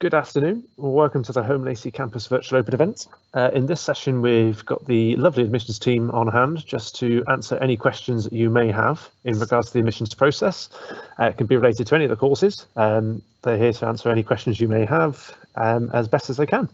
Good afternoon. Welcome to the Holme Lacy Campus Virtual Open event. In this session, we've got the lovely admissions team on hand just to answer any questions that you may have in regards to the admissions process. It can be related to any of the courses. They're here to answer any questions you may have as best as they can.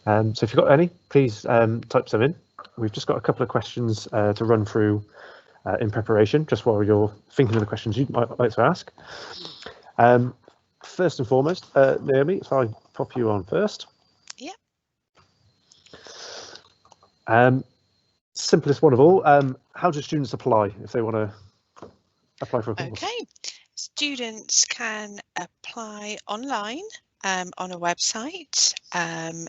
So if you've got any, please type them in. We've just got a couple of questions to run through in preparation, just while you're thinking of the questions you might like to ask. First and foremost, Naomi, if I pop you on first. Yeah. Simplest one of all, how do students apply if they want to apply for a course? Okay, students can apply online on a website.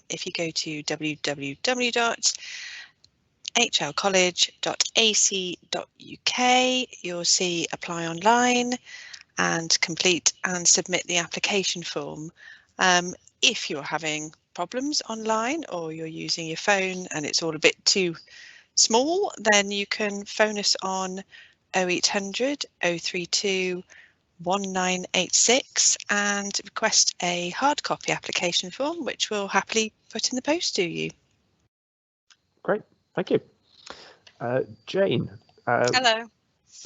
If you go to www.hlcollege.ac.uk, you'll see apply online and complete and submit the application form. If you're having problems online or you're using your phone and it's all a bit too small, then you can phone us on 0800 032 1986 and request a hard copy application form, which we'll happily put in the post to you. Great, thank you. Jane. Hello.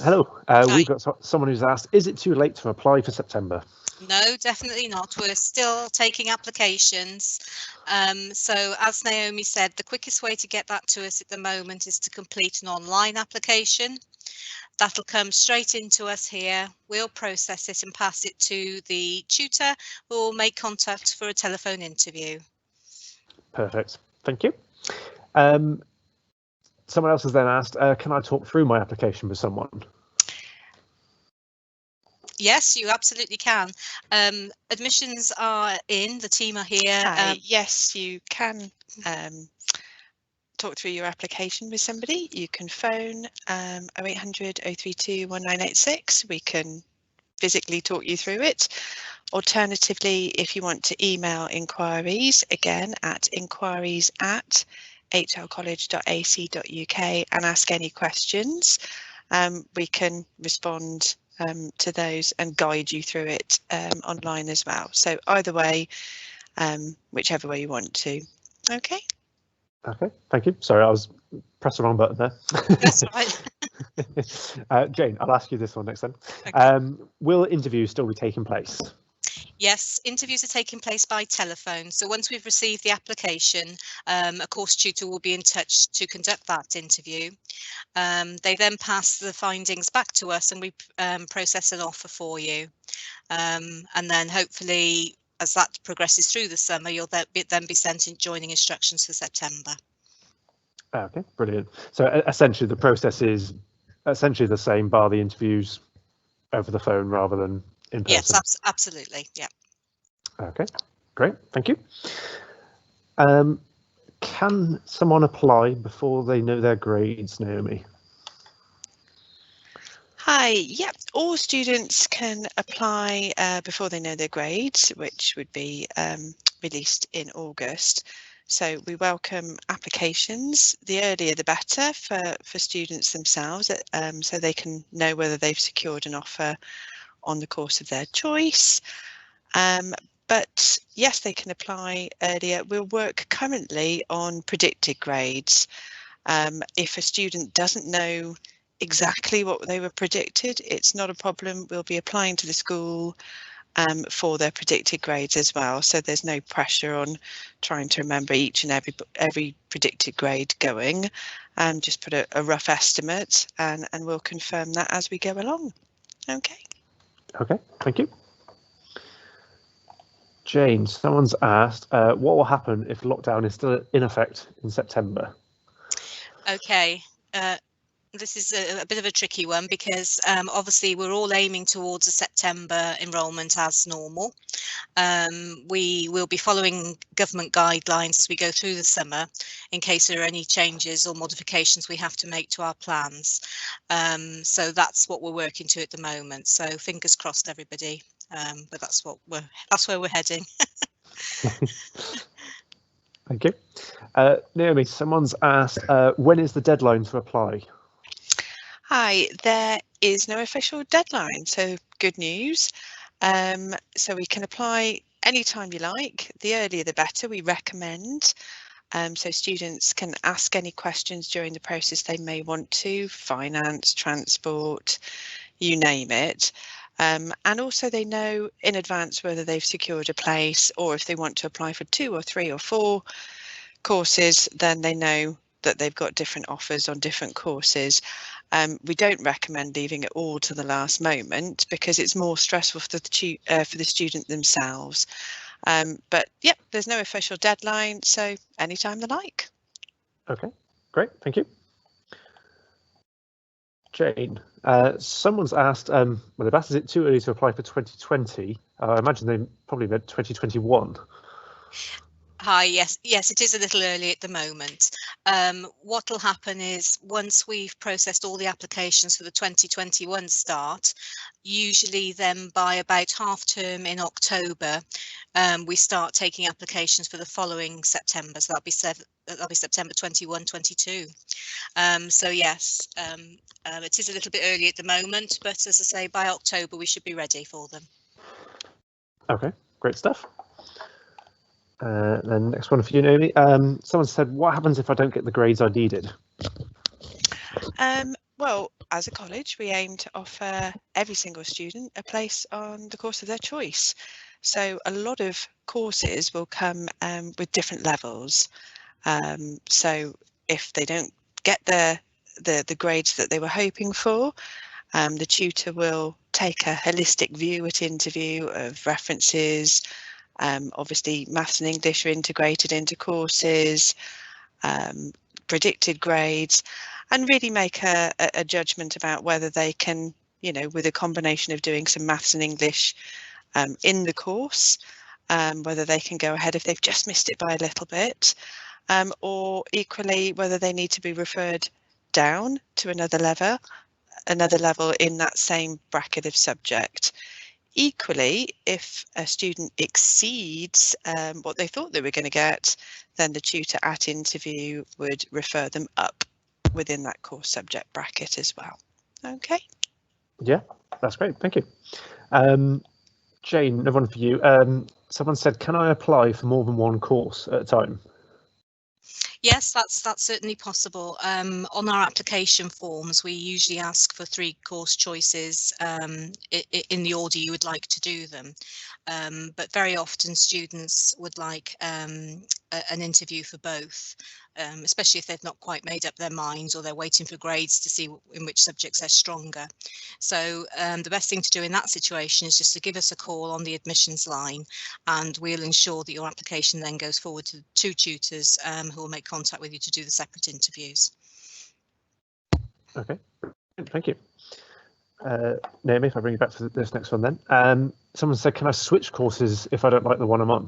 Hello. We've got someone who's asked, is it too late to apply for September? No, definitely not. We're still taking applications. So as Naomi said, the quickest way to get that to us at the moment is to complete an online application. That'll come straight into us here. We'll process it and pass it to the tutor, who will make contact for a telephone interview. Perfect. Thank you. Someone else has then asked, can I talk through my application with someone? Yes, you absolutely can. Admissions are in, the team are here. Yes, you can talk through your application with somebody. You can phone 0800 032 1986. We can physically talk you through it. Alternatively, if you want to email inquiries, again at inquiries@hlcollege.ac.uk and ask any questions, we can respond to those and guide you through it online as well. So either way, whichever way you want to. Okay. Okay, thank you. Sorry, I was pressed the wrong button there. That's right. Jane, I'll ask you this one next then. Okay. Will interviews still be taking place? Yes, interviews are taking place by telephone. So once we've received the application, a course tutor will be in touch to conduct that interview. They then pass the findings back to us and we process an offer for you. And then hopefully, as that progresses through the summer, you'll then be sent in joining instructions for September. Okay, brilliant. So essentially the process is essentially the same, bar the interviews over the phone rather than in person. Yes, absolutely. Yeah. Okay, great. Thank you. Can someone apply before they know their grades, Naomi? Hi, yep, all students can apply before they know their grades, which would be released in August. So we welcome applications. The earlier the better for students themselves, so they can know whether they've secured an offer on the course of their choice. But yes, they can apply earlier. We'll work currently on predicted grades. If a student doesn't know exactly what they were predicted, it's not a problem. We'll be applying to the school for their predicted grades as well. So there's no pressure on trying to remember each and every predicted grade going. Just put a rough estimate and we'll confirm that as we go along. Okay. Okay, thank you. Jane, someone's asked, what will happen if lockdown is still in effect in September? Okay. This is a bit of a tricky one because obviously we're all aiming towards a September enrolment as normal. We will be following government guidelines as we go through the summer in case there are any changes or modifications we have to make to our plans. So that's what we're working to at the moment. So fingers crossed, everybody. But that's where we're heading. Thank you. Naomi, someone's asked, when is the deadline to apply? Hi, there is no official deadline, so good news. So we can apply anytime you like. The earlier the better, we recommend. So students can ask any questions during the process they may want to, finance, transport, you name it. And also they know in advance whether they've secured a place, or if they want to apply for 2 or 3 or 4 courses, then they know that they've got different offers on different courses. We don't recommend leaving it all to the last moment because it's more stressful for the student themselves. But yeah, there's no official deadline, so anytime they like. Okay, great, thank you. Jane, someone's asked, well, they've asked, is it too early to apply for 2020? I imagine they probably meant 2021. Hi, yes, it is a little early at the moment. What will happen is once we've processed all the applications for the 2021 start, usually then by about half term in October, we start taking applications for the following September. So that'll be September 21, 22. So yes, it is a little bit early at the moment, but as I say, by October we should be ready for them. Okay, great stuff. Then next one for you, Naomi. Someone said, what happens if I don't get the grades I needed? Well, as a college, we aim to offer every single student a place on the course of their choice. So a lot of courses will come with different levels. So if they don't get the grades that they were hoping for, the tutor will take a holistic view at interview of references. Obviously, maths and English are integrated into courses, predicted grades, and really make a judgment about whether they can, with a combination of doing some maths and English in the course, whether they can go ahead if they've just missed it by a little bit, or equally whether they need to be referred down to another level in that same bracket of subject. Equally, if a student exceeds what they thought they were going to get, then the tutor at interview would refer them up within that course subject bracket as well. Okay. Yeah, that's great. Thank you. Jane, another one for you. Someone said, can I apply for more than one course at a time? Yes, that's certainly possible. On our application forms, we usually ask for 3 course choices in the order you would like to do them. But very often students would like an interview for both, especially if they've not quite made up their minds or they're waiting for grades to see in which subjects they're stronger. So the best thing to do in that situation is just to give us a call on the admissions line, and we'll ensure that your application then goes forward to 2 tutors who will make contact with you to do the separate interviews. Okay, thank you. Naomi, if I bring you back to this next one then. Someone said, can I switch courses if I don't like the one I'm on?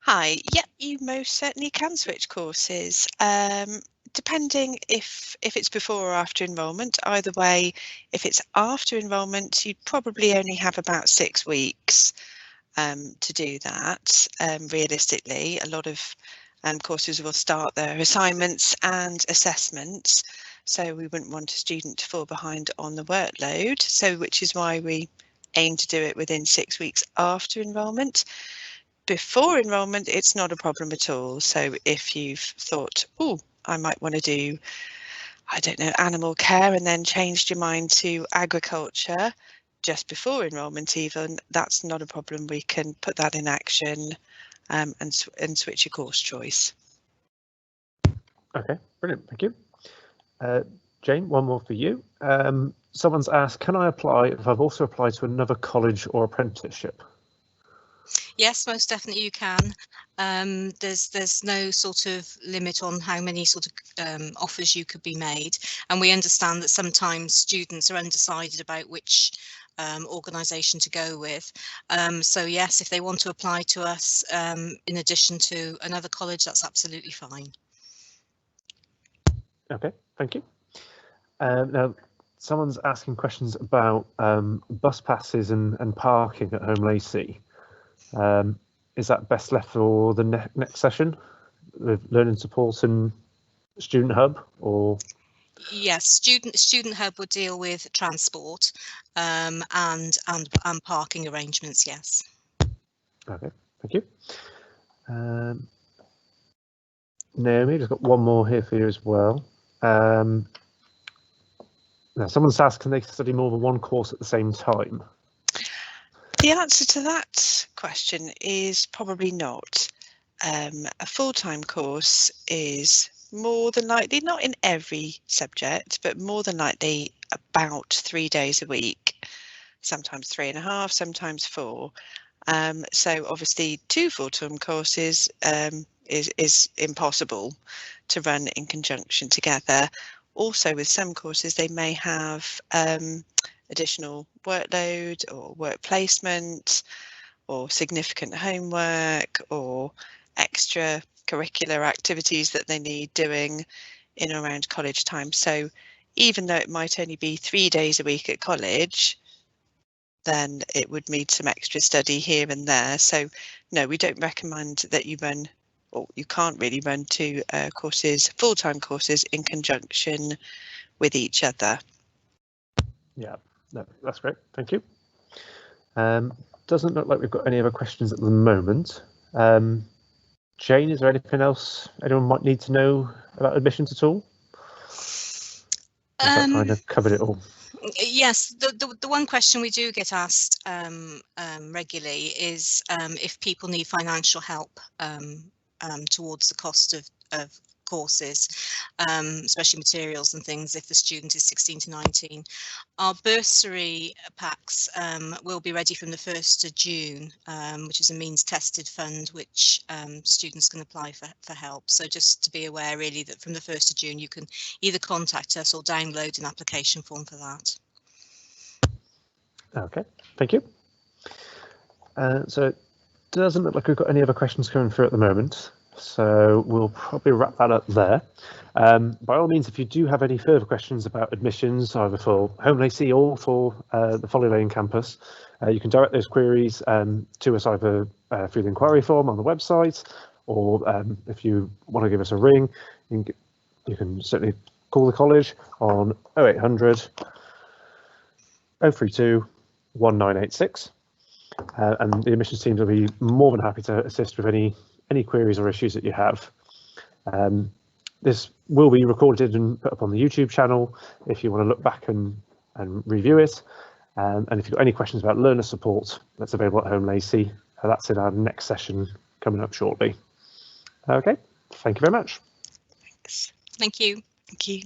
Hi, yep, you most certainly can switch courses. Depending if it's before or after enrolment. Either way, if it's after enrolment, you'd probably only have about 6 weeks to do that. Realistically, a lot of courses will start their assignments and assessments, so we wouldn't want a student to fall behind on the workload, so which is why we aim to do it within 6 weeks after enrolment. Before enrolment, it's not a problem at all. So if you've thought, oh, I might want to do, I don't know, animal care, and then changed your mind to agriculture just before enrolment even, that's not a problem. We can put that in action and switch your course choice. Okay, brilliant, thank you. Jane, one more for you. Someone's asked, can I apply if I've also applied to another college or apprenticeship? Yes, most definitely you can. There's no sort of limit on how many sort of offers you could be made, and we understand that sometimes students are undecided about which organisation to go with. So yes, if they want to apply to us in addition to another college, that's absolutely fine. Okay, thank you. Now, someone's asking questions about bus passes and parking at Holme Lacy. Is that best left for the next session with Learning Support and Student Hub, or? Yes, Student Hub would deal with transport and parking arrangements. Yes. Okay, thank you. Naomi, just got one more here for you as well. Now, someone's asked, can they study more than one course at the same time? The answer to that question is probably not. A full-time course is more than likely, not in every subject, but more than likely about 3 days a week, sometimes 3.5, sometimes 4. So obviously 2 full-time courses is impossible to run in conjunction together. Also, with some courses, they may have additional workload or work placement or significant homework or extra curricular activities that they need doing in or around college time. So even though it might only be 3 days a week at college, then it would need some extra study here and there. So no, we don't recommend that you run, or you can't really run 2 courses, full-time courses, in conjunction with each other. Yeah, no, that's great. Thank you. Doesn't look like we've got any other questions at the moment. Jane, is there anything else anyone might need to know about admissions at all? That kind of covered it all. Yes, the one question we do get asked regularly is if people need financial help towards the cost of courses, especially materials and things, if the student is 16 to 19. Our bursary packs will be ready from the 1st of June, which is a means tested fund which students can apply for help. So just to be aware really that from the 1st of June you can either contact us or download an application form for that. Okay, thank you. So it doesn't look like we've got any other questions coming through at the moment. So we'll probably wrap that up there. By all means, if you do have any further questions about admissions, either for Holme Lacy or for the Folly Lane campus, you can direct those queries to us either through the inquiry form on the website, or if you want to give us a ring, you can certainly call the college on 0800 032 1986. And the admissions teams will be more than happy to assist with any queries or issues that you have. This will be recorded and put up on the YouTube channel if you want to look back and review it. And if you've got any questions about learner support, that's available at Holme Lacy. That's in our next session coming up shortly. Okay, thank you very much. Thanks. Thank you. Thank you.